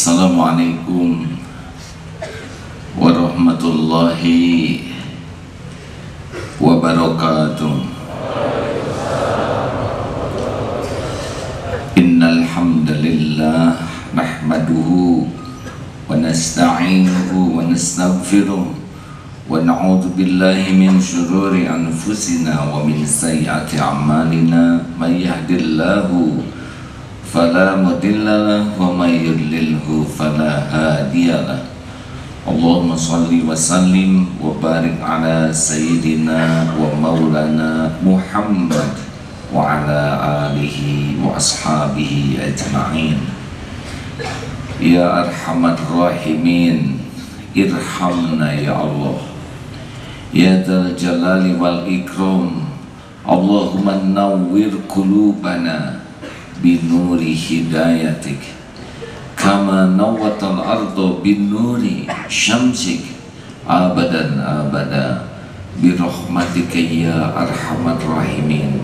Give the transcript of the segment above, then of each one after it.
Assalamualaikum warahmatullahi wabarakatuh. Innal hamdalillah nahmaduhu wa nasta'inuhu wa nastaghfiruh wa na'udzu billahi min syururi anfusina wa min sayyiati a'malina. May yahdihillahu fala mudilla lahu wa may yudlilhu fala hadiyalah. Allahumma salli wa sallim wa barik ala sayyidina wa maulana Muhammad wa ala alihi wa ashabihi ajma'in. Ya arhamar rahimin, irhamna ya Allah. Ya dzal jalali wal ikram, Allahumma nawwir qulubana binuri hidayatik kama nawwatal ardu binuri syamsik abadan abada birahmatika ya arhamar rahimin.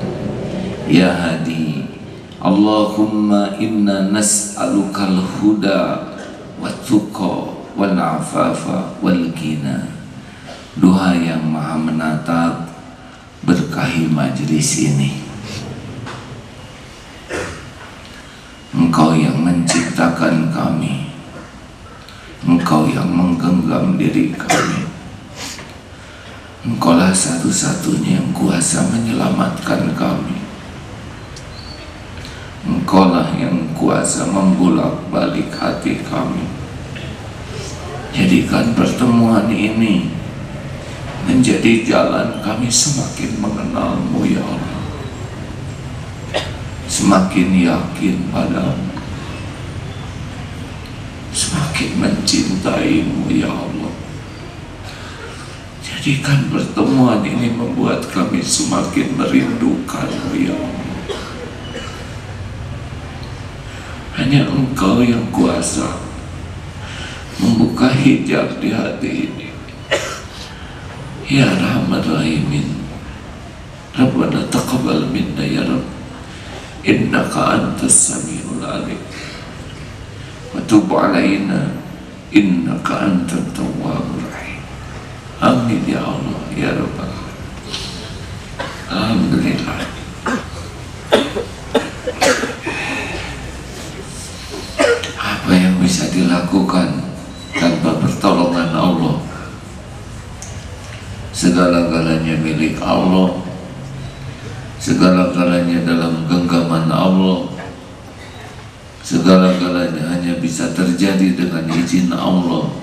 Ya hadi, Allahumma inna nas'alukal huda wa tuqa wal afafa wal ghina. Doa yang maha menatap, berkahi majlis ini. Engkau yang menciptakan kami, Engkau yang menggenggam diri kami. Engkaulah satu-satunya yang kuasa menyelamatkan kami. Engkaulah yang kuasa membolak-balik hati kami. Jadikan pertemuan ini menjadi jalan kami semakin mengenalmu ya Allah, semakin yakin padamu, semakin mencintaimu ya Allah. Jadikan pertemuan ini membuat kami semakin merindukanmu ya Allah. Hanya Engkau yang kuasa membuka hijab di hati ini. Ya Rahman Rahimin, Rabbana taqabbal minna ya Rabb, innaka antas samiul alim, wa tub alaina innaka antat tawwabur rahim. Amin ya Allah ya Rabbal alamin. Alhamdulillah. Apa yang bisa dilakukan tanpa pertolongan Allah? Segala-galanya milik Allah, segala-galanya dalam genggaman Allah, segala-galanya hanya bisa terjadi dengan izin Allah.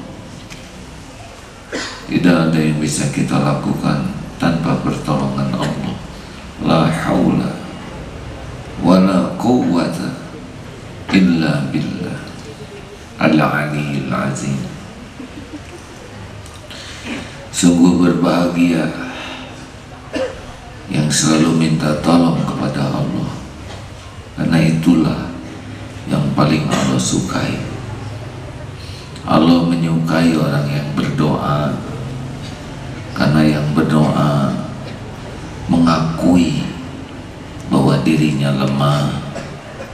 Tidak ada yang bisa kita lakukan tanpa pertolongan Allah. La haula wa la quwwata illa billah al-aliyyil azim. Sungguh berbahagia yang selalu minta tolong kepada Allah, karena itulah yang paling Allah sukai. Allah menyukai orang yang berdoa, karena yang berdoa mengakui bahwa dirinya lemah.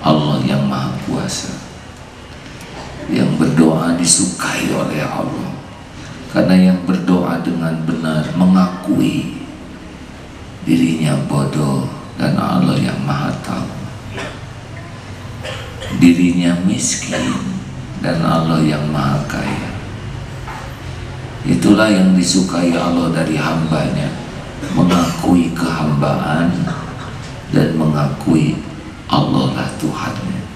Allah yang maha kuasa. Yang berdoa disukai oleh Allah, karena yang berdoa dengan benar mengakui dirinya bodoh dan Allah yang maha tahu. Dirinya miskin dan Allah yang maha kaya. Itulah yang disukai Allah dari hambanya, mengakui kehambaan dan mengakui Allah lah Tuhannya.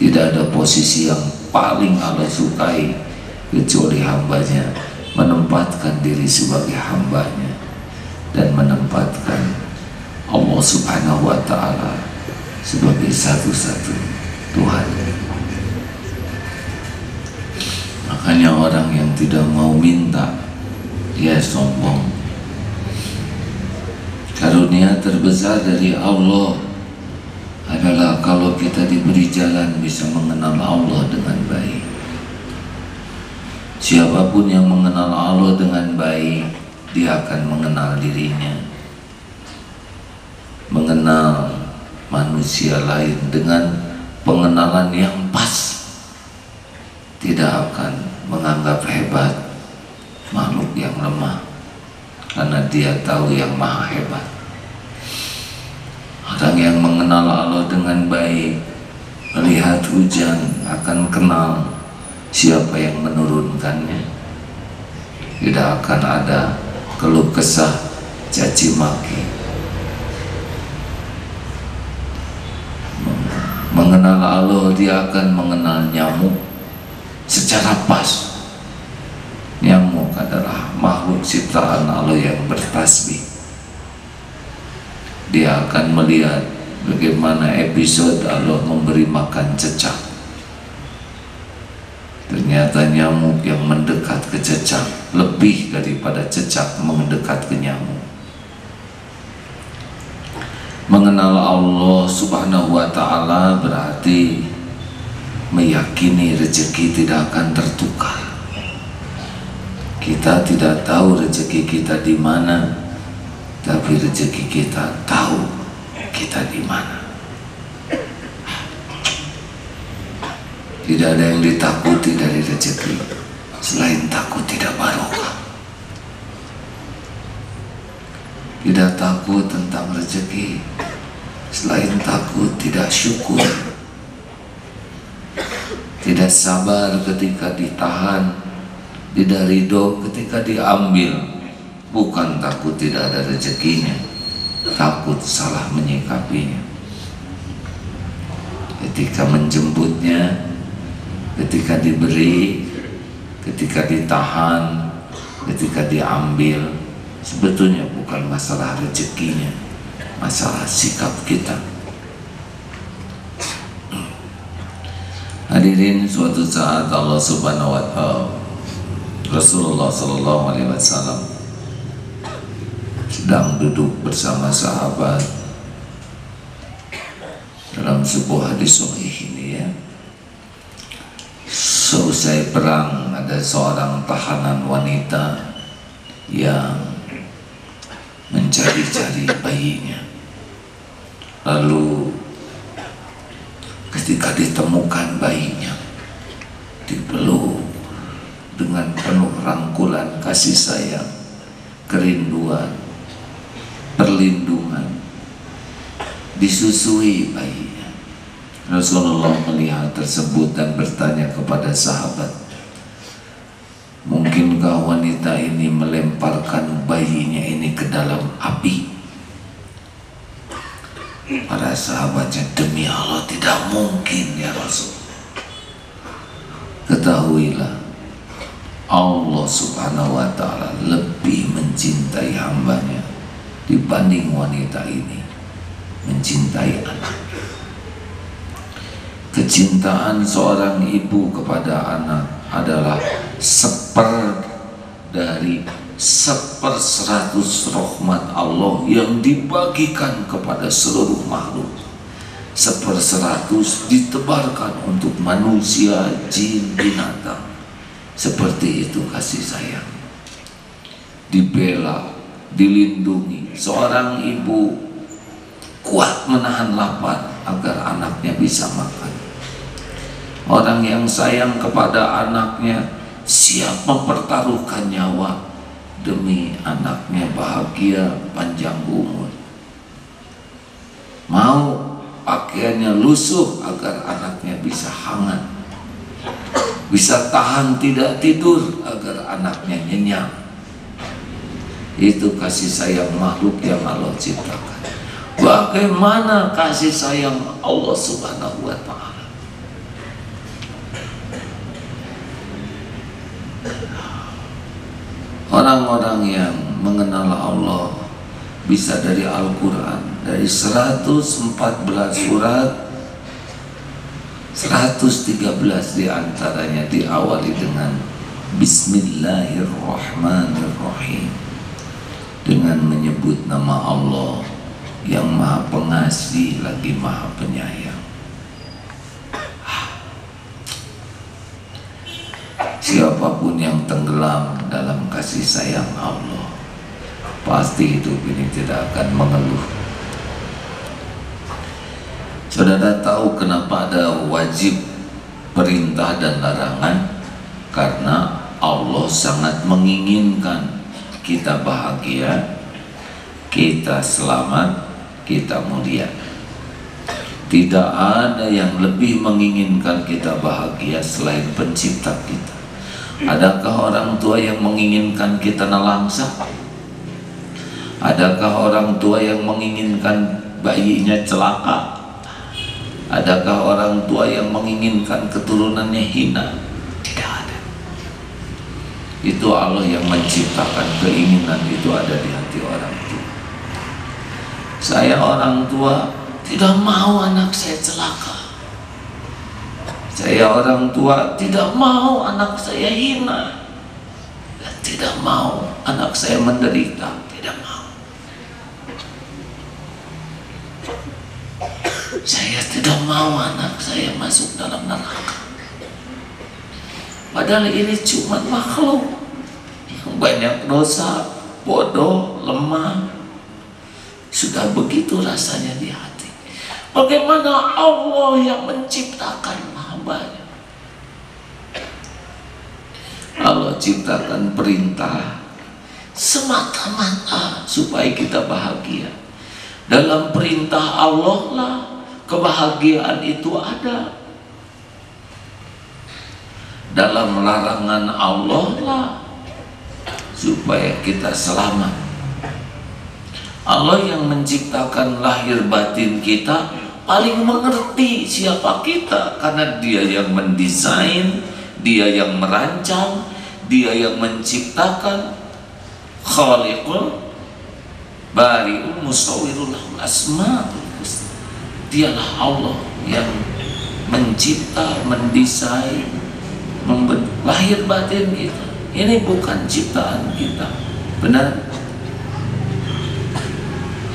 Tidak ada posisi yang paling Allah sukai kecuali hambanya menempatkan diri sebagai hambanya dan menempatkan Allah subhanahu wa ta'ala sebagai satu-satu Tuhan. Makanya orang yang tidak mau minta, dia sombong. Karunia terbesar dari Allah adalah kalau kita diberi jalan bisa mengenal Allah dengan baik. Siapapun yang mengenal Allah dengan baik, dia akan mengenal dirinya, mengenal manusia lain dengan pengenalan yang pas tidak akan menganggap hebat makhluk yang lemah, karena dia tahu yang maha hebat. Orang yang mengenal Allah dengan baik, melihat hujan akan kenal siapa yang menurunkannya. Tidak akan ada keluh kesah, caci maki. Mengenal Allah, dia akan mengenal nyamuk secara pas. Nyamuk adalah makhluk ciptaan Allah yang bertasbih. Dia akan melihat bagaimana episode Allah memberi makan cecak. Ternyata nyamuk yang mendekat ke cecak lebih daripada cecak mendekat ke nyamuk. Mengenal Allah Subhanahu wa ta'ala berarti meyakini rezeki tidak akan tertukar. Kita tidak tahu rezeki kita di mana, tapi rezeki kita tahu kita di mana. Tidak ada yang ditakuti dari rezeki selain takut tidak barokah. Tidak takut tentang rezeki selain takut tidak syukur. Tidak sabar ketika ditahan, tidak ridho ketika diambil. Bukan takut tidak ada rezekinya, takut salah menyikapinya. Ketika menjemputnya, ketika diberi, ketika ditahan, ketika diambil, sebetulnya bukan masalah rezekinya, masalah sikap kita. Hadirin, suatu saat Allah Subhanahu wa ta'ala, Rasulullah sallallahu alaihi wasallam sedang duduk bersama sahabat dalam sebuah hadis sahih ini ya. Seusai perang, ada seorang tahanan wanita yang mencari-cari bayinya. Lalu ketika ditemukan bayinya, dipeluk dengan penuh rangkulan kasih sayang, kerinduan, perlindungan, disusui bayinya. Rasulullah melihat tersebut dan bertanya kepada sahabat, mungkinkah wanita ini melemparkan bayinya ini ke dalam api? Para sahabatnya, demi Allah tidak mungkin ya Rasul. Ketahuilah, Allah Subhanahu wa ta'ala lebih mencintai hambanya dibanding wanita ini mencintai anak. Kecintaan seorang ibu kepada anak adalah dari 1/100 rahmat Allah yang dibagikan kepada seluruh makhluk. 1/100 ditebarkan untuk manusia, jin, binatang. Seperti itu kasih sayang. Dibela, dilindungi. Seorang ibu kuat menahan lapar agar anaknya bisa makan. Orang yang sayang kepada anaknya siap mempertaruhkan nyawa demi anaknya bahagia panjang umur. Mau pakaiannya lusuh agar anaknya bisa hangat, bisa tahan tidak tidur agar anaknya nyenyak. Itu kasih sayang makhluk yang Allah ciptakan. Bagaimana kasih sayang Allah Subhanahu wa ta'ala? Orang-orang yang mengenal Allah bisa dari Al-Quran, dari 114 surat, 113 diantaranya diawali dengan Bismillahirrahmanirrahim, dengan menyebut nama Allah yang maha pengasih lagi maha penyayang. Siapapun yang tenggelam dalam kasih sayang Allah, pasti hidup ini tidak akan mengeluh. Saudara tahu kenapa ada wajib, perintah dan larangan? Karena Allah sangat menginginkan kita bahagia, kita selamat, kita mulia. Tidak ada yang lebih menginginkan kita bahagia selain pencipta kita. Adakah orang tua yang menginginkan kita nelangsa? Adakah orang tua yang menginginkan bayinya celaka? Adakah orang tua yang menginginkan keturunannya hina? Tidak ada. Itu Allah yang menciptakan keinginan itu ada di hati orang tua. Saya orang tua tidak mau anak saya celaka. Saya orang tua tidak mau anak saya hina, dan tidak mau anak saya menderita. Tidak mau. Saya tidak mau anak saya masuk dalam neraka. Padahal ini cuma makhluk yang banyak dosa, bodoh, lemah. Sudah begitu rasanya di hati. Bagaimana Allah yang menciptakan hambanya? Allah ciptakan perintah semata-mata supaya kita bahagia. Dalam perintah Allah lah kebahagiaan itu ada. Dalam larangan Allah lah supaya kita selamat. Allah yang menciptakan lahir batin kita paling mengerti siapa kita, karena Dia yang mendesain, Dia yang merancang, Dia yang menciptakan. Khaliqul Bari'ul Musawwirul Asma'ul Husna. Dialah Allah yang mencipta, mendesain, lahir batin kita. Ini bukan ciptaan kita. Benar?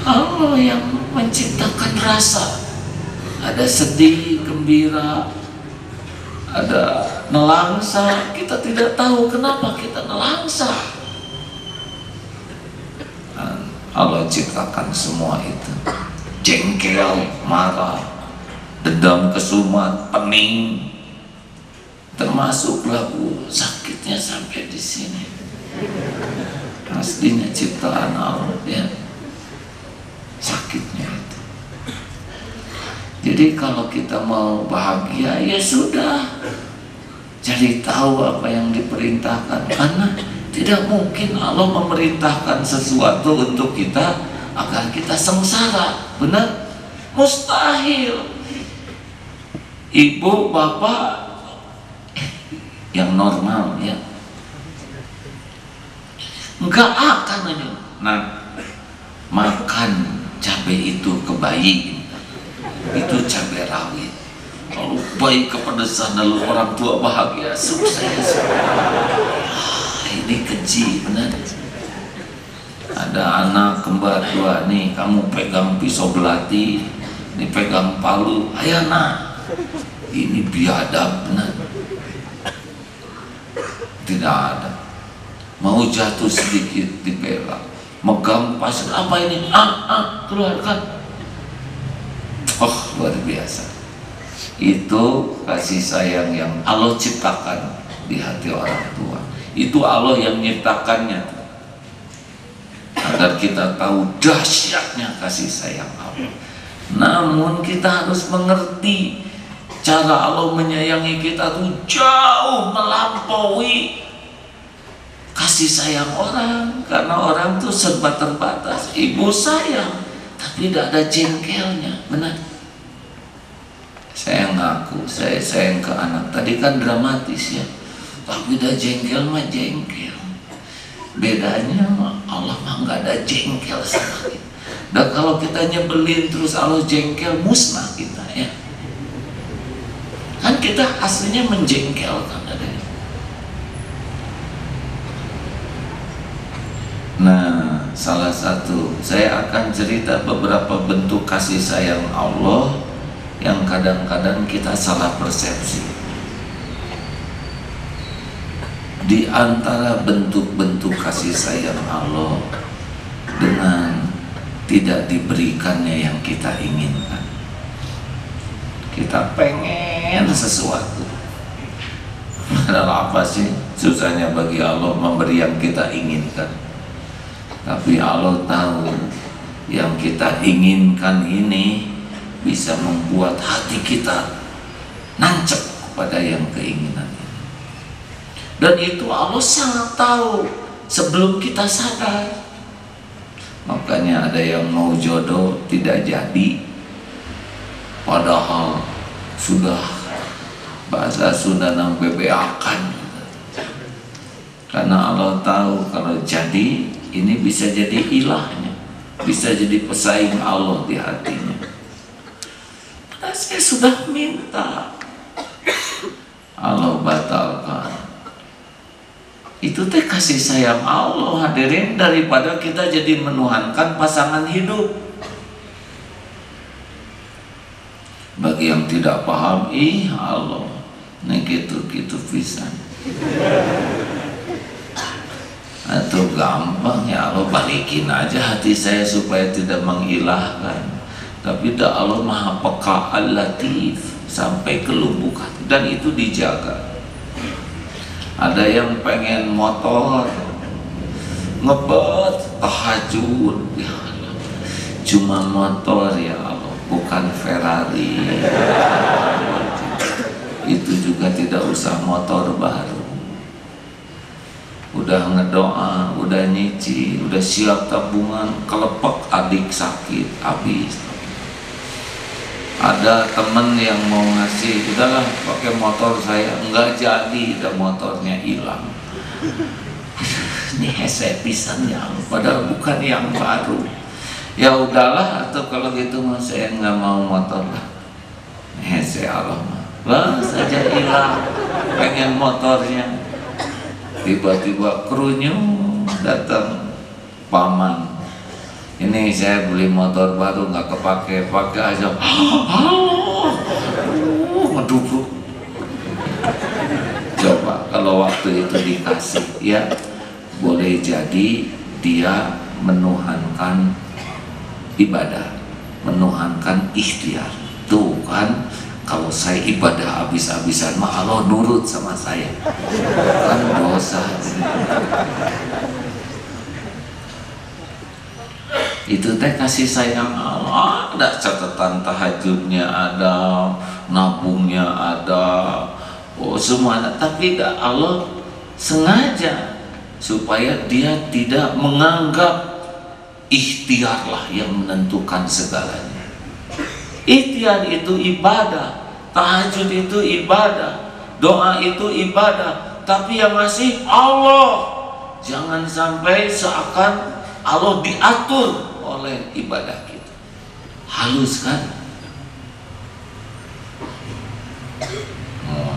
Allah yang menciptakan rasa. Ada sedih, gembira, ada nelangsa. Kita tidak tahu kenapa kita nelangsa. Allah ciptakan semua itu. Jengkel, marah, dendam, kesumat, pening, termasuk lagu sakitnya sampai di sini. Aslinya ciptaan Allah ya. Sakitnya itu. Jadi kalau kita mau bahagia ya sudah, jadi tahu apa yang diperintahkan. Karena tidak mungkin Allah memerintahkan sesuatu untuk kita agar kita sengsara. Benar? Mustahil. Ibu, bapak yang normal ya enggak akan aja. Nah, makan cabai itu ke bayi, itu cabai rawit. Kalau bayi kepedesan lalu orang tua bahagia, sukses. Ini keji, benar. Ada anak kembar dua nih, kamu pegang pisau belati, ini pegang palu, ayo nak. Ini biadab, benar. Tidak ada. Mau jatuh sedikit dibela, megang pasir, apa ini? Keluarkan. Oh, luar biasa. Itu kasih sayang yang Allah ciptakan di hati orang tua. Itu Allah yang menciptakannya agar kita tahu dahsyatnya kasih sayang Allah. Namun kita harus mengerti cara Allah menyayangi kita tuh jauh melampaui kasih sayang orang. Karena orang tuh serba terbatas. Ibu sayang tapi tidak ada jengkelnya. Benar? Saya ngaku saya sayang ke anak, tadi kan dramatis ya, tapi udah jengkel mah jengkel. Bedanya Allah mah nggak ada jengkel sama kita. Dan kalau kita nyebelin terus Allah jengkel, musnah kita ya. Kan kita aslinya menjengkelkan adanya. Nah, salah satu saya akan cerita beberapa bentuk kasih sayang Allah yang kadang-kadang kita salah persepsi. Di antara bentuk-bentuk kasih sayang Allah dengan tidak diberikannya yang kita inginkan. Kita pengen sesuatu, Padahal apa sih susahnya bagi Allah memberi yang kita inginkan? Tapi Allah tahu yang kita inginkan ini bisa membuat hati kita nancep kepada yang keinginan ini. Dan itu Allah sangat tahu sebelum kita sadar. Makanya ada yang mau jodoh tidak jadi, padahal sudah bahasa Sunda nang bebeakan. Karena Allah tahu kalau jadi ini bisa jadi ilahnya, bisa jadi pesaing Allah di hatinya. Padahal saya sudah minta, Allah batalkan. Itu teh kasih sayang Allah, hadirin, daripada kita jadi menuhankan pasangan hidup. Bagi yang tidak paham, ih Allah, nih gitu-gitu pisan. Atau gampang ya Allah, balikin aja hati saya supaya tidak mengilahkan. Tapi dah Allah Maha Peka Al-Latif sampai ke lubuk hati, dan itu dijaga. Ada yang pengen motor, ngebet, tahajud, ya Allah, cuma motor ya Allah, bukan Ferrari. Itu juga tidak usah motor baru. Udah ngedoa, udah nyicil, udah siap tabungan, kelepek adik sakit, habis. Ada temen yang mau ngasih, udahlah pakai motor saya, enggak jadi, dan motornya hilang. Ini hese pisan ya, padahal bukan yang baru. Ya udahlah, atau kalau gitu mah saya nggak mau motor lah. Hese Allah mah, lah saja hilang, pengen motornya. Tiba-tiba krunya datang, paman, ini saya beli motor baru nggak kepake, pakai aja. Ngedubuk. Coba kalau waktu itu dikasih, ya boleh jadi dia menuhankan ibadah, menuhankan ikhtiar. Tuh kan, kalau saya ibadah habis-habisan mah Allah nurut sama saya, kan dosa. Itu teh kasih sayang Allah. Ada catatan tahajudnya, ada nabungnya, ada semuanya. Tapi Allah sengaja supaya dia tidak menganggap ikhtiarlah yang menentukan segalanya. Ikhtiar itu ibadah, tahajud itu ibadah, doa itu ibadah, tapi yang ngasih Allah. Jangan sampai seakan Allah diatur oleh ibadah kita. Halus kan?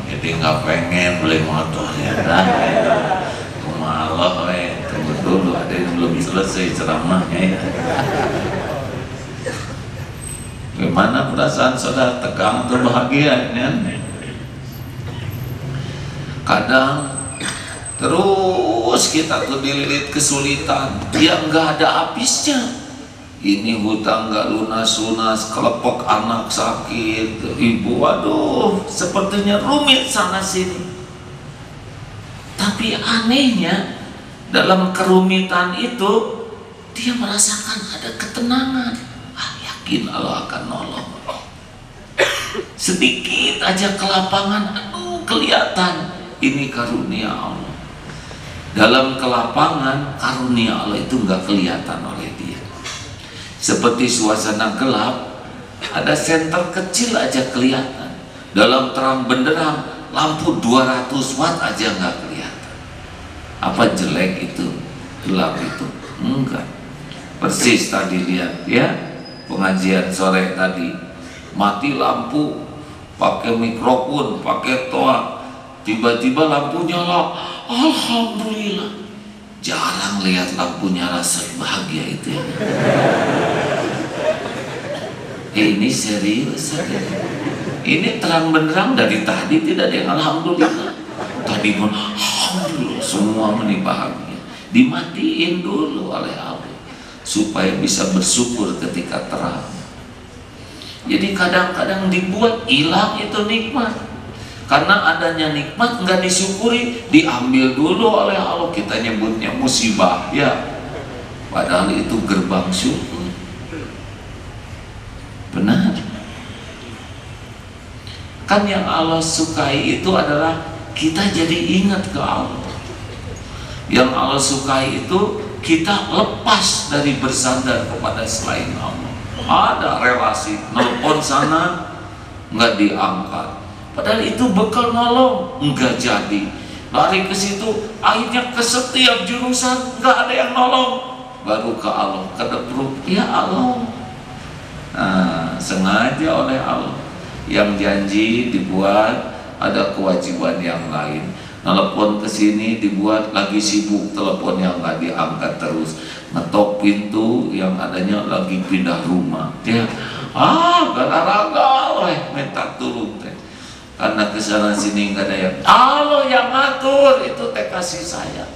Jadi nggak pengen beli motor ya kan? Cuma Allah, tunggu dulu, ada yang belum selesai ceramahnya ya. Gimana perasaan saudara, tegang atau bahagia ya? Kadang terus kita tuh dililit kesulitan yang nggak ada habisnya. Ini hutang nggak lunas-lunas, kelepek anak sakit, ibu, waduh, sepertinya rumit sana sini. Tapi anehnya dalam kerumitan itu dia merasakan ada ketenangan. Yakin Allah akan nolong. Sedikit aja kelapangan, aduh kelihatan ini karunia Allah. Dalam kelapangan, karunia Allah itu nggak kelihatan oleh dia. Seperti suasana gelap, ada senter kecil aja kelihatan. Dalam terang benderang, lampu 200 watt aja nggak kelihatan. Apa jelek itu, gelap itu? Enggak. Persis tadi lihat ya, pengajian sore tadi, mati lampu, pakai mikrofon, pakai toa, tiba-tiba lampu nyala. Alhamdulillah. Jarang lihat lampu nyala sebahagia itu ya. Ini serius saja. Ini terang benderang dari tadi tidak ada yang alhamdulillah. Tadi pun alhamdulillah, semua bahagia. Dimatiin dulu oleh Allah supaya bisa bersyukur ketika terang. Jadi kadang-kadang dibuat hilang itu nikmat. Karena adanya nikmat nggak disyukuri, diambil dulu oleh Allah. Kita nyebutnya musibah, ya. Padahal itu gerbang syukur. Benar. Kan yang Allah sukai itu adalah kita jadi ingat ke Allah. Yang Allah sukai itu kita lepas dari bersandar kepada selain Allah. Ada relasi, nelpon sana nggak diangkat, padahal itu bekal nolong, nggak jadi. Lari ke situ, akhirnya ke setiap jurusan nggak ada yang nolong, baru ke Allah, kedepruk, ya Allah. Nah, sengaja oleh Allah yang janji dibuat ada kewajiban yang lain. Telepon ke sini dibuat lagi sibuk, telepon yang nggak diangkat terus, ngetok pintu yang adanya lagi pindah rumah, ya gara-gara minta turun teh, karena kesana sini nggak ada yang Allah yang ngatur. Itu teh kasih sayang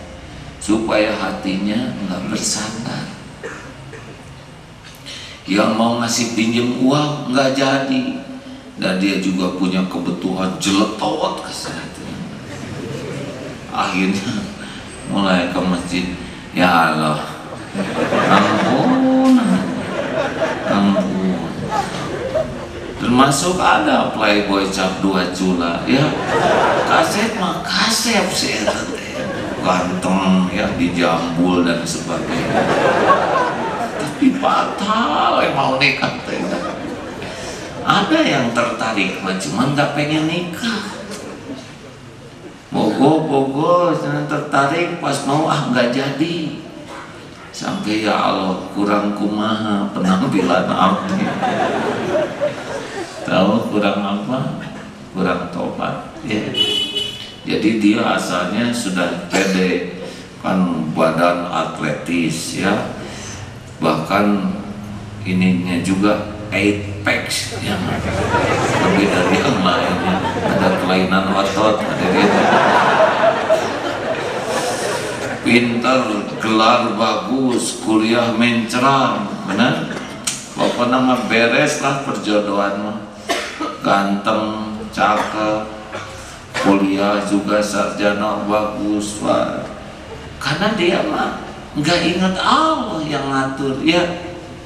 supaya hatinya nggak bersandar. Yang mau ngasih pinjem uang nggak jadi, dan dia juga punya kebutuhan jeletot ke sana. Akhirnya mulai ke masjid, ya Allah, ampun, ampun. Termasuk ada playboy cap 2 jula, ya kaset mah kaset sih, ganteng ya, dijambul dan sebagainya. Tapi batal mau nikah teh. Ada yang tertarik, cuma nggak pengen nikah. Bogo tertarik, pas mau nggak jadi. Sampai ya Allah, kurang kumaha penampilan abdi. Tahu kurang apa? Kurang tobat, ya. Jadi dia asalnya sudah pede, kan badan atletis ya, bahkan ininya juga 8 packs yang lebih dari yang lainnya, ada kelainan otot, ada gitu. Pintar, gelar bagus, kuliah mencerang, benar? Pokoknya mah beres lah perjodohan mah. Ganteng, cakep, kuliah juga sarjana bagus, Pak. Karena dia mah nggak ingat Allah yang ngatur, ya.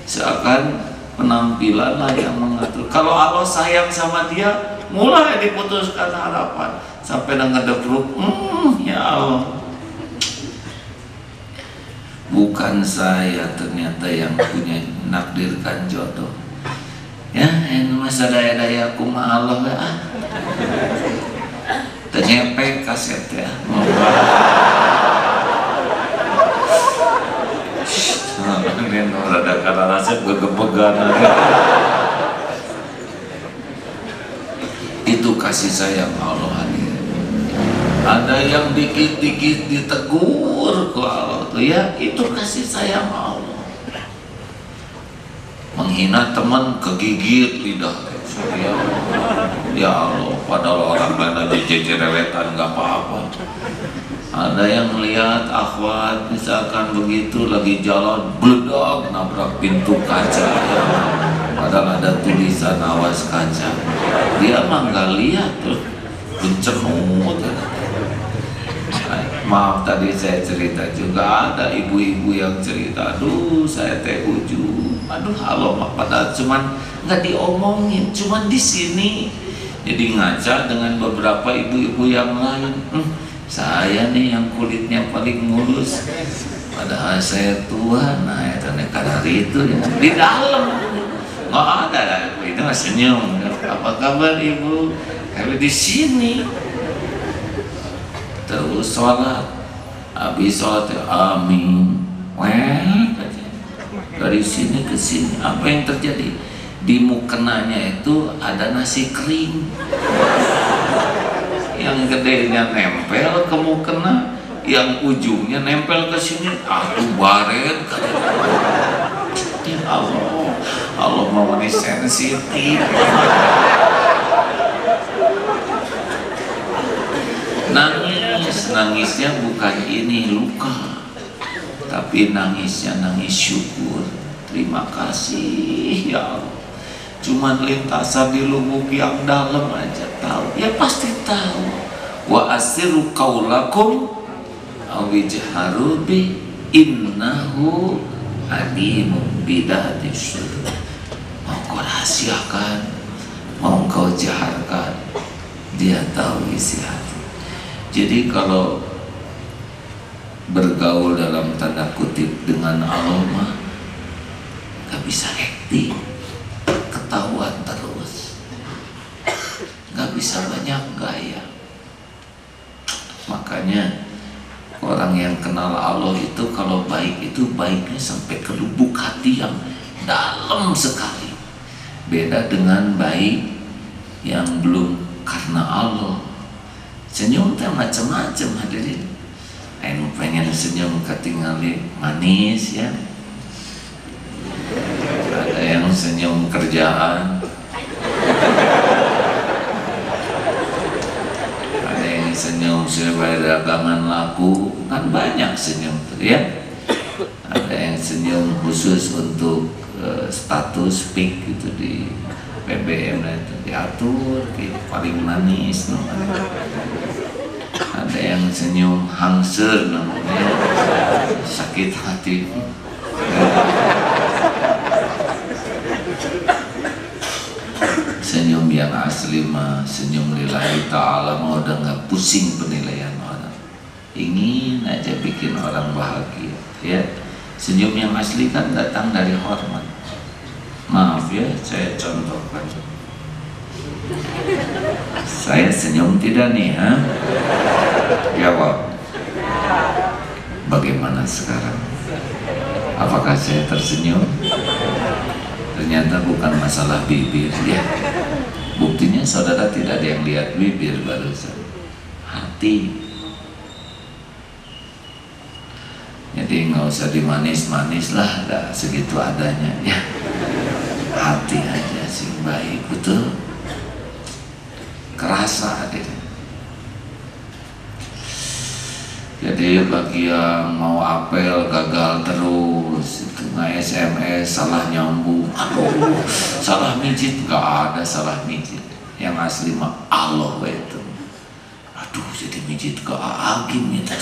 Seakan penampilan lah yang mengatur. Kalau Allah sayang sama dia, mulai diputuskan harapan sampai ngedepruk, ya Allah, bukan saya ternyata yang punya nakdirkan jodoh. Ya, ini masa daya-daya kuma Allah ya. Ternyepek kaset ya. Ini rada karena rasa gegebegan. Itu kasih sayang Allah hadir. Ada yang dikit-dikit ditegur ke Allah tuh, ya itu kasih sayang Allah. Menghina teman kegigit lidah. Ya Allah, padahal orang lain aja jejerewetan nggak apa-apa. Ada yang melihat akhwat misalkan begitu lagi jalan beledak nabrak pintu kaca, ya. Padahal ada tulisan awas kaca, dia mah nggak lihat tuh, bencenut. Maaf tadi saya cerita juga ada ibu-ibu yang cerita, aduh saya teh ujung, aduh halo mah padahal cuman nggak diomongin, cuman di sini jadi ngaca dengan beberapa ibu-ibu yang lain. Saya nih yang kulitnya paling mulus, padahal saya tua. Nah itu karena itu ya. Di dalam nggak ada, itu masih senyum. Apa kabar ibu? Kalau di sini terus sholat, habis sholat amin, dari sini ke sini. Apa yang terjadi? Di mukenanya itu ada nasi kering. Yang gedenya nempel ke mukena, yang ujungnya nempel ke sini, aduh baret. Ya Allah, Allah mau ini sensitif. Nangisnya bukan ini luka, tapi nangisnya nangis syukur. Terima kasih ya Allah. cuman lintasan di lubuk yang dalam aja tahu, ya pasti tahu. Wa asiru qaulakum aw ijharu bi innahu alimun bidatis sudur. Mau kau rahasiakan, mau kau jaharkan, dia tahu isi hati. Jadi kalau bergaul dalam tanda kutip dengan Allah mah gak bisa acting, ketahuan terus, gak bisa banyak gaya. Makanya orang yang kenal Allah itu kalau baik itu baiknya sampai ke lubuk hati yang dalam sekali. Beda dengan baik yang belum karena Allah. Senyum teh macam-macam hadirin. Ayo pengen senyum ketinggalan manis ya. Ada yang senyum kerjaan, ada yang senyum supaya dagangan laku, kan banyak senyum tuh ya. Ada yang senyum khusus untuk status pic gitu di BBM itu diatur gitu, paling manis namanya. Ada yang senyum hangser namanya, sakit hati. Senyum yang asli mah senyum lillahi ta'ala, mah udah gak pusing penilaian orang, ingin aja bikin orang bahagia ya. Senyum yang asli kan datang dari hormat. Maaf ya, saya contohkan. Saya senyum tidak nih, ha? Jawab. Bagaimana sekarang? Apakah saya tersenyum? Ternyata bukan masalah bibir ya. Buktinya saudara tidak ada yang lihat bibir barusan, hati. Jadi nggak usah dimanis-manis lah, dah segitu adanya ya. Hati aja sih baik, betul. Kerasa deh. Jadi bagi yang mau apel gagal terus, itu nge-SMS salah nyambung, aduh salah mijit, nggak ada salah mijit. Yang asli mah Allah itu. Aduh jadi mijit ke Aagim itu.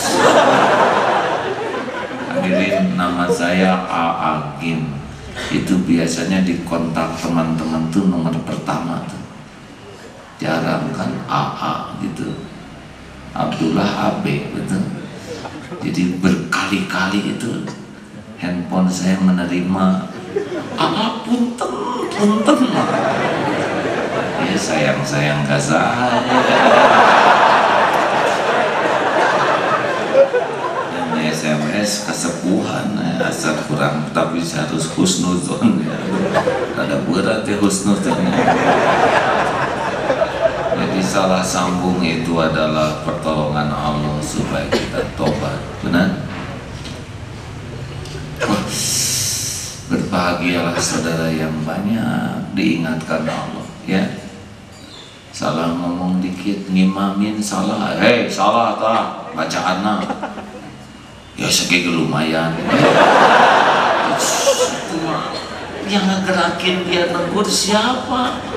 Hadirin, nama saya Aagim. Itu biasanya di kontak teman-teman tuh nomor pertama tuh. Jarang kan AA gitu, Abdullah AB betul. Jadi berkali-kali itu handphone saya menerima AA punten ya sayang gak saya. Dan SMS kesepuhan asal kurang, tapi harus husnuzon ya. Ada berat ya husnuzonnya. Jadi salah sambung itu adalah pertolongan Allah supaya kita tobat. Benar? Wah, berbahagialah saudara yang banyak diingatkan Allah ya. Salah ngomong dikit, ngimamin salah, salah tak bacaanna ya segede lumayan. Yang ngegerakin dia negur siapa?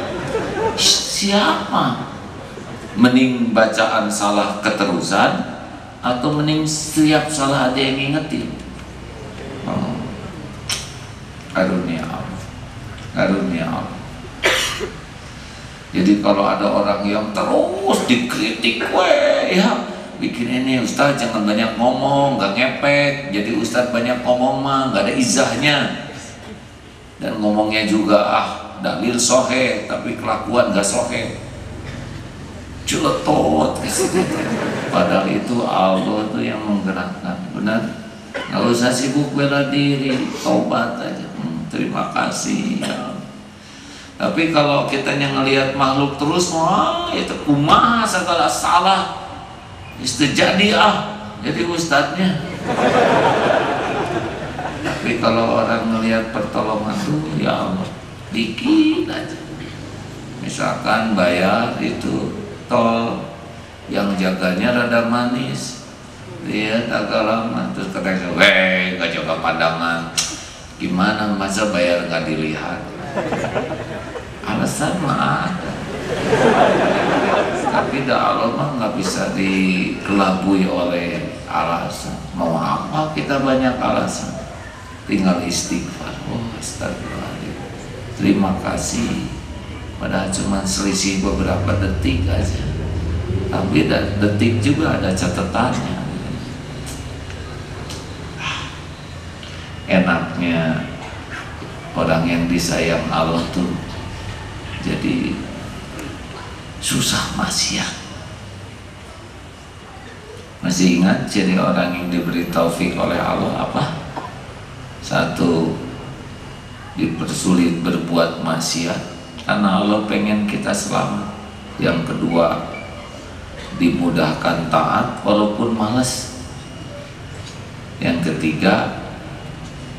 Mending bacaan salah keterusan atau mending setiap salah ada yang ngingetin? Karunia Allah. Jadi kalau ada orang yang terus dikritik, ya bikin ini Ustaz jangan banyak ngomong, gak ngepek. Jadi Ustaz banyak ngomong mah gak ada izahnya, dan ngomongnya juga dalil sohe tapi kelakuan gak sohe, celetot. Padahal itu Allah tuh yang menggerakkan. Benar? Gak usah sibuk bela diri, taubat aja. Terima kasih ya. Tapi kalau kita yang ngelihat makhluk terus, wah itu kumaha segala salah istijadi jadi ustadznya. Tapi kalau orang ngelihat pertolongan tuh ya Allah dikit aja. Misalkan bayar itu tol, yang jaganya rada manis, lihat agak lama terus katanya gak jaga pandangan. Gimana masa bayar nggak dilihat? alasan mah ada, tapi dah Allah mah nggak bisa dikelabui oleh alasan. Mau apa kita banyak alasan, tinggal istighfar. Oh astagfirullahaladzim, terima kasih, padahal cuma selisih beberapa detik aja, tapi detik juga ada catatannya. Enaknya orang yang disayang Allah tuh jadi susah maksiat. Masih ingat ciri orang yang diberi taufik oleh Allah apa? Satu, dipersulit berbuat maksiat karena Allah pengen kita selamat. Yang kedua, dimudahkan taat walaupun malas. Yang ketiga,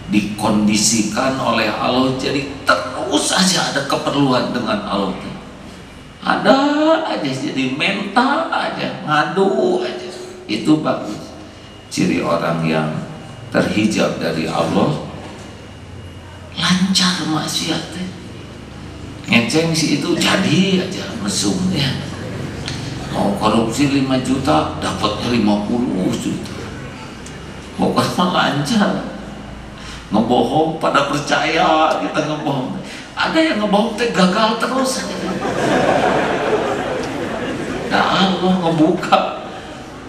dikondisikan oleh Allah jadi terus aja ada keperluan dengan Allah. Ada aja jadi mental aja, ngadu aja. Itu bagus. Ciri orang yang terhijab dari Allah, lancar maksiatnya. Ngeceng si itu jadi aja mesumnya. Mau korupsi 5 juta dapatnya 50 juta. Pokoknya lancar. Ngebohong pada percaya kita ngebohong. Ada yang ngebohong teh gagal terus aja. Nah Allah ngebuka,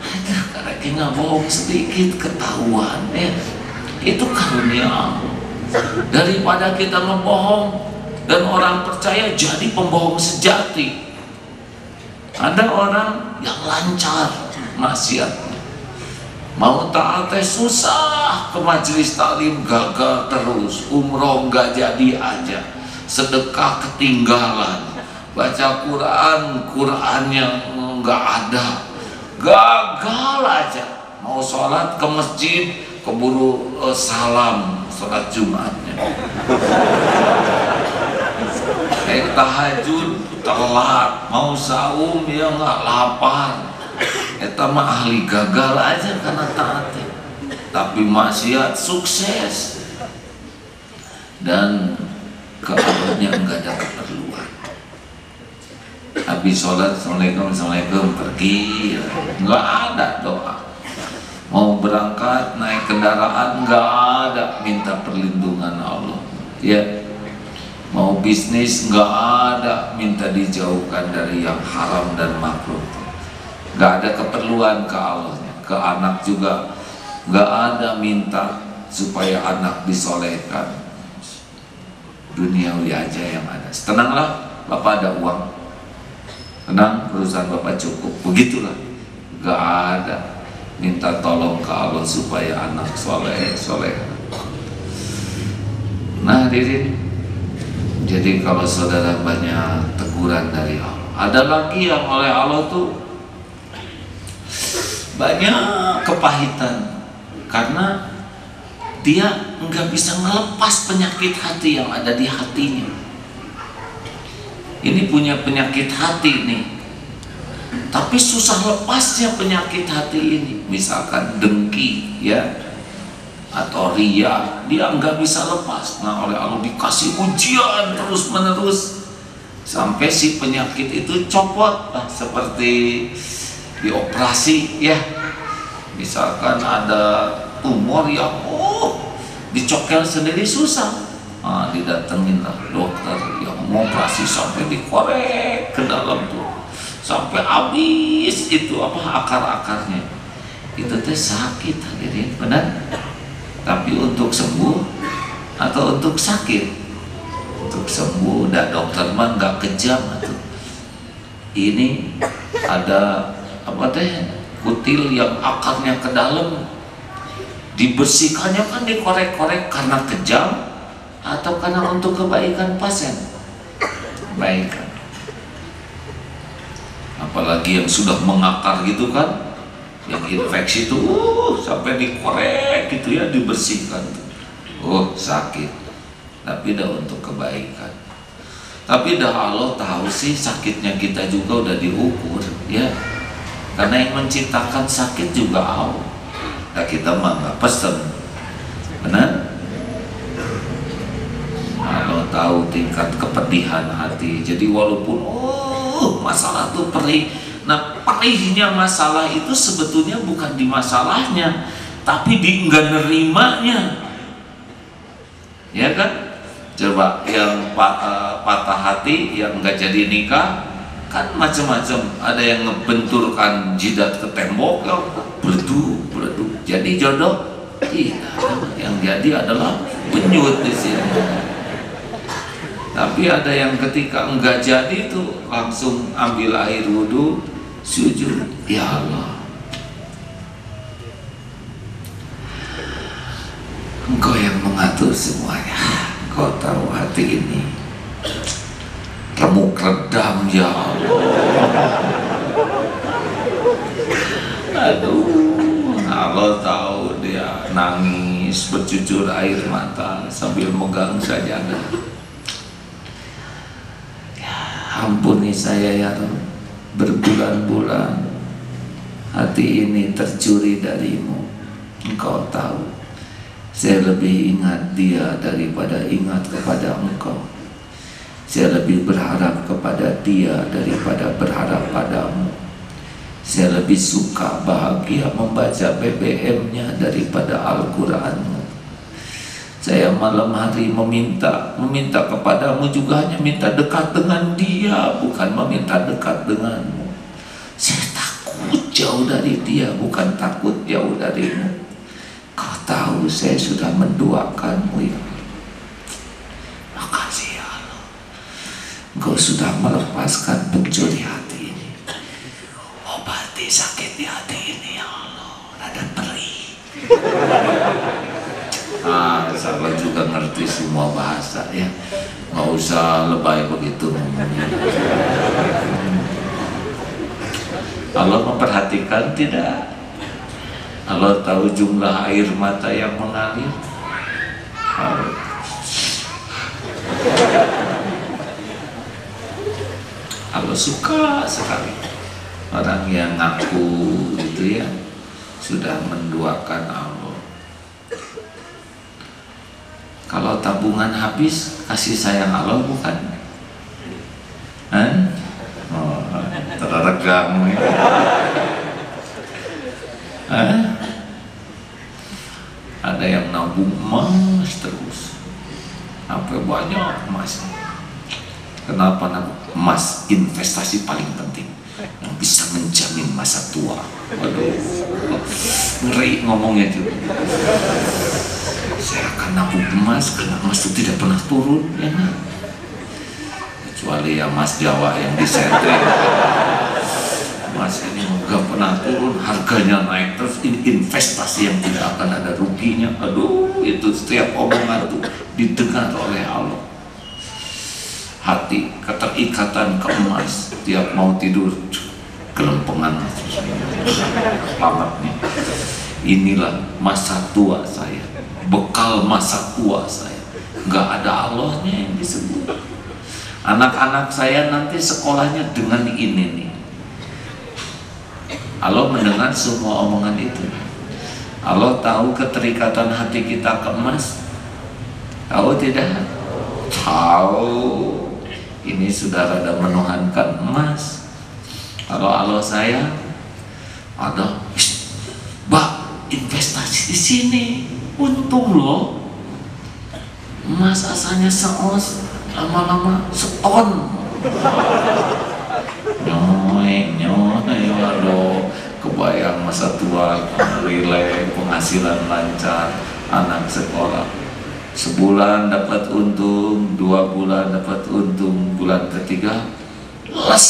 aduh karena kita bohong sedikit ketahuan ya. Itu karunia Allah. Daripada kita ngebohong dan orang percaya jadi pembohong sejati. Ada orang yang lancar maksiatnya, mau taat susah, ke majelis taklim gagal terus, umroh nggak jadi aja, sedekah ketinggalan, baca Qurannya nggak ada, gagal aja. Mau sholat ke masjid keburu salam sholat Jumatnya, tahajud telat, mau saum ya nggak lapar. Eta mah ahli gagal aja karena taatnya, tapi maksiat sukses dan ke Allahnya nggak ada keperluan. Habis sholat assalamualaikum pergi, nggak ada doa. Mau berangkat naik kendaraan nggak ada minta perlindungan Allah ya. Mau bisnis nggak ada minta dijauhkan dari yang haram dan makruh. Nggak ada keperluan ke Allahnya. Ke anak juga nggak ada minta supaya anak disolehkan. Duniawi aja yang ada. Tenanglah, Bapak ada uang, tenang, perusahaan Bapak cukup. Begitulah, nggak ada minta tolong ke Allah supaya anak soleh. Nah hadirin, jadi kalau saudara banyak teguran dari Allah, ada lagi yang oleh Allah tuh banyak kepahitan karena dia nggak bisa ngelepas penyakit hati yang ada di hatinya. Ini punya penyakit hati nih, tapi susah lepasnya penyakit hati ini. Misalkan dengki ya, atau ria, dia nggak bisa lepas. Nah oleh Allah dikasih ujian terus menerus sampai si penyakit itu copot lah, seperti dioperasi ya. Misalkan ada tumor yang dicokel sendiri susah, nah, didatengin lah dokter yang mau operasi sampai dikorek ke dalam tuh sampai habis itu akar-akarnya. Itu teh sakit hadirin, benar. Tapi untuk sembuh atau untuk sakit? Untuk sembuh, dan dokter mah nggak kejam tuh. Ini ada kutil yang akarnya ke dalam, dibersihkannya kan dikorek-korek karena kejam atau karena untuk kebaikan pasien? Kebaikan. Apalagi yang sudah mengakar gitu kan, yang infeksi itu sampai dikorek gitu ya, dibersihkan, sakit, tapi dah untuk kebaikan. Tapi dah Allah tahu sih sakitnya kita juga udah diukur ya, karena yang menciptakan sakit juga Allah. Nah kita mah nggak pesen, benar? Allah tahu tingkat kepedihan hati. Jadi walaupun masalah itu perih, nah perihnya masalah itu sebetulnya bukan di masalahnya, tapi di enggak nerimanya, ya kan? Coba yang patah hati, yang enggak jadi nikah, kan macam-macam. Ada yang ngebenturkan jidat ke tembok, ya, beleduk, jadi jodoh. Yang jadi adalah penyut di sini. Tapi ada yang ketika enggak jadi itu langsung ambil air wudhu, sujud. Ya Allah, Engkau yang mengatur semuanya. Engkau tahu hati ini remuk redam, ya Allah. Aduh, Allah tahu dia nangis bercucur air mata sambil megang sajadah. Ya, ampuni saya ya Rabb, berbulan-bulan hati ini tercuri darimu. Engkau tahu saya lebih ingat dia daripada ingat kepada Engkau. Saya lebih berharap kepada dia daripada berharap padamu. Saya lebih suka bahagia membaca BBM-nya daripada Al-Quranmu. Saya malam hari meminta kepadamu juga hanya minta dekat dengan dia, bukan meminta dekat denganmu. Saya takut jauh dari dia, bukan takut jauh darimu. Kau tahu saya sudah mendoakanmu, ya. Makasih ya Allah, Engkau sudah melepaskan pencuri hati ini. Obati sakit di hati ini ya Allah, rada perih. Sahabat juga ngerti semua bahasa ya, nggak usah lebay begitu ngomongnya. Allah memperhatikan tidak? Allah tahu jumlah air mata yang mengalir. Allah suka sekali orang yang ngaku itu ya sudah menduakan Allah. Kalau tabungan habis, kasih sayang Allah bukan? Teregang ya. Ada yang nabung emas terus, sampai banyak emas. Kenapa nabung emas? Investasi paling penting yang bisa menjamin masa tua. Waduh, ngeri ngomongnya juga. Saya akan nabung emas karena emas itu tidak pernah turun, ya kan? Kecuali ya emas Jawa yang disetting. Emas ini nggak pernah turun, harganya naik terus. Ini investasi yang tidak akan ada ruginya. Aduh, itu setiap omongan itu didengar oleh Allah. Hati keterikatan ke emas, tiap mau tidur kelempengan. Selamat nih. Inilah masa tua saya, bekal masa tua saya. Nggak ada Allahnya yang disebut. Anak-anak saya nanti sekolahnya dengan ini nih. Allah mendengar semua omongan itu. Allah tahu keterikatan hati kita ke emas. Tahu tidak? Tahu. Ini sudah rada menuhankan emas. Kalau Allah sayang, ada, Mbak, investasi di sini, untung loh. Emas asalnya seos, lama-lama seton. Nyoy, aduh, kebayang masa tua, rileks, penghasilan lancar, anak sekolah. Sebulan dapat untung, 2 bulan dapat untung, bulan ketiga les.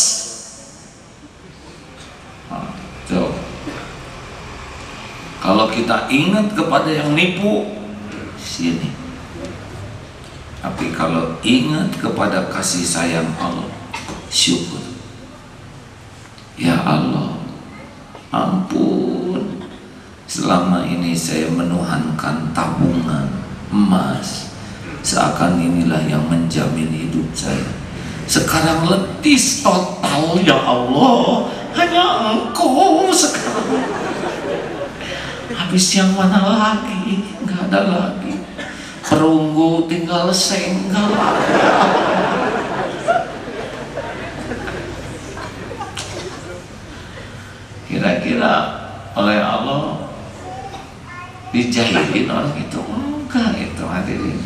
Coba. Kalau kita ingat kepada yang nipu, sini. Tapi kalau ingat kepada kasih sayang Allah, syukur. Ya Allah, ampun, selama ini saya menuhankan tabungan emas, seakan inilah yang menjamin hidup saya. Sekarang letis total, ya Allah, hanya Engkau sekarang. Habis yang mana lagi? Nggak ada lagi. Perunggu nunggu tinggal senggol. Kira-kira oleh Allah dijahilin orang itu? Enggak, itu hadirin.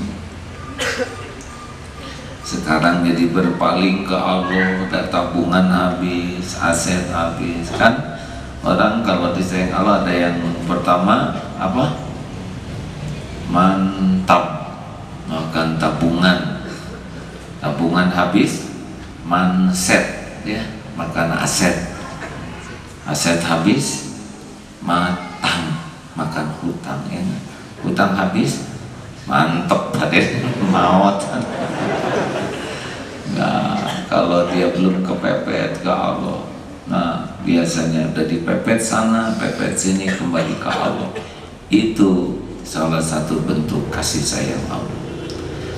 Sekarang jadi berpaling ke Allah, udah tabungan habis, aset habis kan. Orang kalau disayang Allah ada yang pertama apa? Mantap, makan tabungan, tabungan habis, manset ya, makan aset, aset habis, matang, makan hutang ya, hutang habis, mantep hadir maut. Nah, kalau dia belum kepepet ke Allah, nah biasanya udah dipepet sana, pepet sini, kembali ke Allah. Itu salah satu bentuk kasih sayang Allah.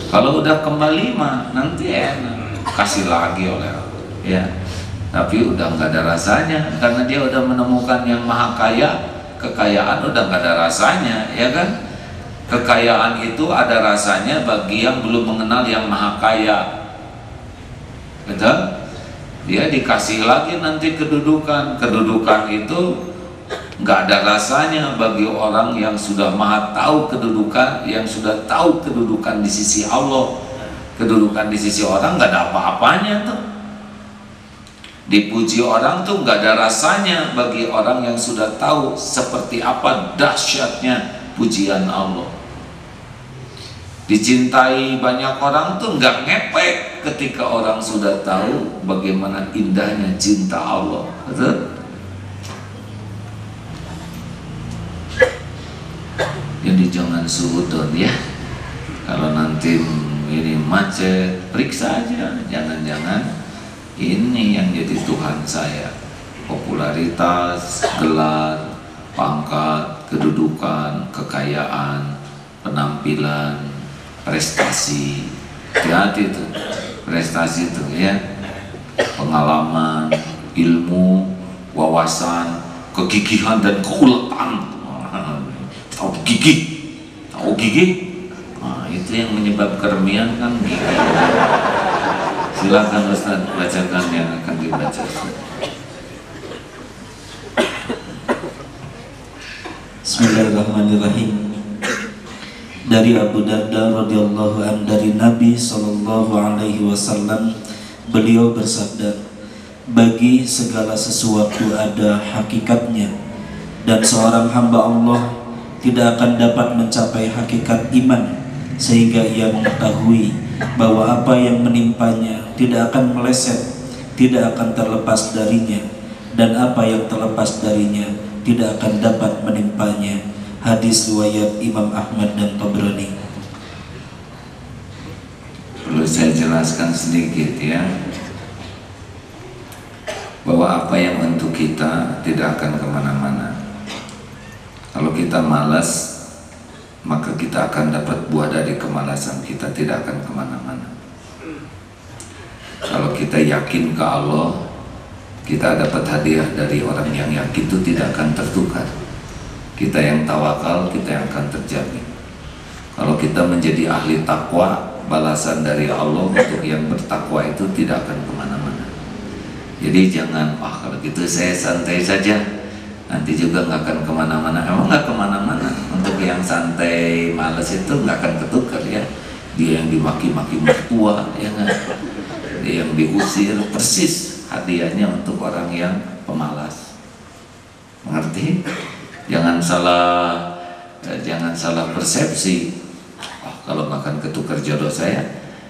Kalau udah kembali mah nanti enak, kasih lagi oleh Allah ya. Tapi udah nggak ada rasanya, karena dia udah menemukan yang maha kaya. Kekayaan udah nggak ada rasanya ya kan. Kekayaan itu ada rasanya bagi yang belum mengenal yang maha kaya. Betul? Dia dikasih lagi nanti kedudukan. Kedudukan itu nggak ada rasanya bagi orang yang sudah maha tahu kedudukan, yang sudah tahu kedudukan di sisi Allah. Kedudukan di sisi orang nggak ada apa-apanya tuh. Dipuji orang tuh nggak ada rasanya bagi orang yang sudah tahu seperti apa dahsyatnya pujian Allah. Dicintai banyak orang tuh nggak ngepek ketika orang sudah tahu bagaimana indahnya cinta Allah. Betul? Jadi jangan suudon ya. Kalau nanti ini macet, periksa aja. Jangan-jangan ini yang jadi Tuhan saya. Popularitas, gelar, pangkat, kedudukan, kekayaan, penampilan, prestasi. Hati-hati tuh prestasi itu ya, pengalaman, ilmu, wawasan, kegigihan dan keuletan. Tahu gigi, tahu gigi. Nah, itu yang menyebabkan kermian kan gigi. Silakan Ustaz bacakan yang akan dibaca. Bismillahirrahmanirrahim. Dari Abu Darda radhiyallahu an dari Nabi sallallahu alaihi wasallam, beliau bersabda, bagi segala sesuatu ada hakikatnya, dan seorang hamba Allah tidak akan dapat mencapai hakikat iman sehingga ia mengetahui bahwa apa yang menimpanya tidak akan meleset, tidak akan terlepas darinya, dan apa yang terlepas darinya tidak akan dapat menimpanya. Hadis riwayat Imam Ahmad dan Tabrani. Perlu saya jelaskan sedikit ya, bahwa apa yang untuk kita tidak akan kemana-mana. Kalau kita malas, maka kita akan dapat buah dari kemalasan kita, tidak akan kemana-mana. Kalau kita yakin ke Allah, kita dapat hadiah dari orang yang yakin, itu tidak akan tertukar. Kita yang tawakal, kita yang akan terjamin. Kalau kita menjadi ahli takwa, balasan dari Allah untuk yang bertakwa itu tidak akan kemana-mana. Jadi jangan, wah kalau gitu saya santai saja, nanti juga nggak akan kemana-mana. Emang nggak kemana-mana. Untuk yang santai, malas itu nggak akan ketukar ya. Dia yang dimaki-maki mertua, ya nggak? Dia yang diusir, persis hadiahnya untuk orang yang pemalas. Mengerti? Jangan salah persepsi. Oh, kalau makan ketukar jodoh saya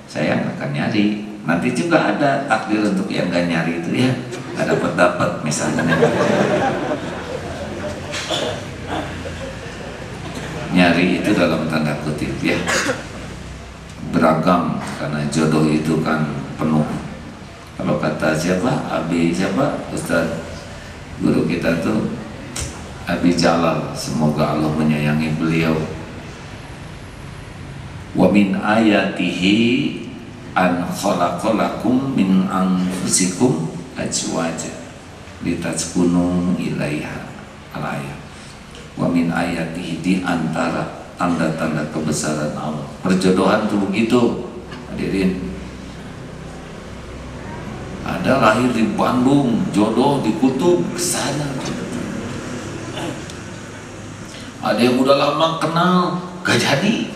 nggak akan nyari. Nanti juga ada takdir untuk yang nggak nyari itu ya, nggak dapat misalnya. Nyari itu dalam tanda kutip ya, beragam, karena jodoh itu kan penuh. Kalau kata siapa, Ustaz guru kita tuh Abi Jalal, semoga Allah menyayangi beliau. Wa min ayatihi an khalaqalakum min anfusikum azwaja litaskunu ilaiha. Al-ayat. Wa min ayatihi, di antara tanda-tanda kebesaran Allah. Perjodohan tuh begitu, hadirin. Ada lahir di Bandung, jodoh di Kutub, kesana. Ada yang udah lama kenal, gak jadi.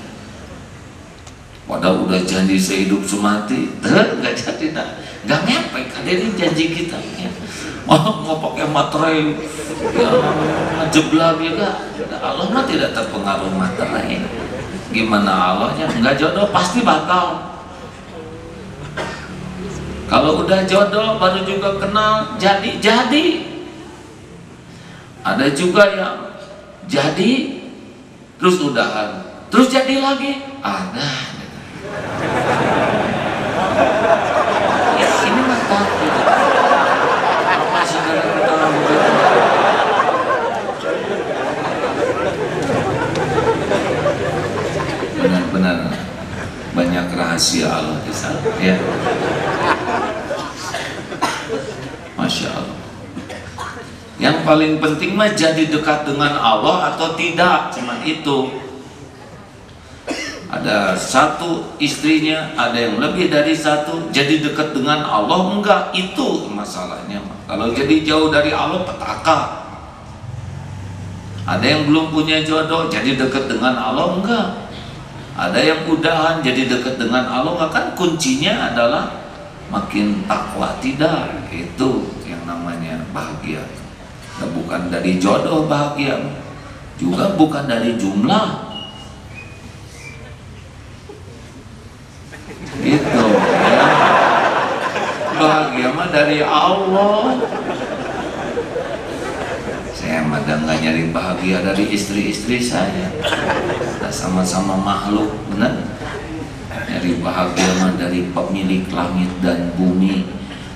Padahal udah janji sehidup semati, gak jadi, gak ngepek. Hadirin, janji kita ya. Mau pakai materai, ya, ngejeblang juga. Allah mah tidak terpengaruh materai. Gimana Allahnya? Nggak jodoh pasti batal. Kalau udah jodoh baru juga kenal, jadi. Ada juga yang jadi terus udahan, terus jadi lagi. Ada. Ya, ini mah takut. Apa saudara ketawa begitu? Benar-benar banyak rahasia Allah di sana, ya. Masya Allah. Yang paling penting mah jadi dekat dengan Allah atau tidak, cuma itu. Ada satu istrinya, ada yang lebih dari satu, jadi dekat dengan Allah enggak, itu masalahnya. Kalau jadi jauh dari Allah, petaka. Ada yang belum punya jodoh, jadi dekat dengan Allah enggak. Ada yang udahan, jadi dekat dengan Allah enggak. Kan kuncinya adalah makin takwa, tidak. Itu yang namanya bahagia. Nah, bukan dari jodoh bahagia, juga bukan dari jumlah. Gitu ya. Bahagia mah dari Allah. Saya mah nggak nyari bahagia dari istri-istri saya. Kita sama-sama makhluk, benar. Nyari bahagia mah dari pemilik langit dan bumi,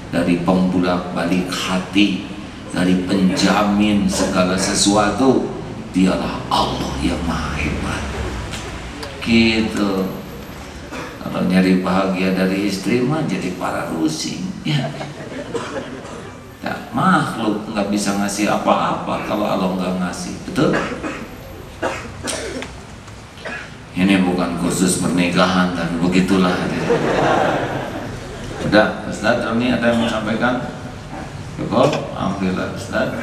dari pembolak-balik hati, dari penjamin segala sesuatu. Dialah Allah yang Maha Hebat. Gitu. Kalau nyari bahagia dari istri mah jadi para rusing, ya. Ya, makhluk nggak bisa ngasih apa-apa kalau Allah nggak ngasih, betul? Ini bukan khusus pernikahan, dan begitulah. Udah, Ustaz, ini ada yang mau sampaikan? Cukup, alhamdulillah, Ustaz.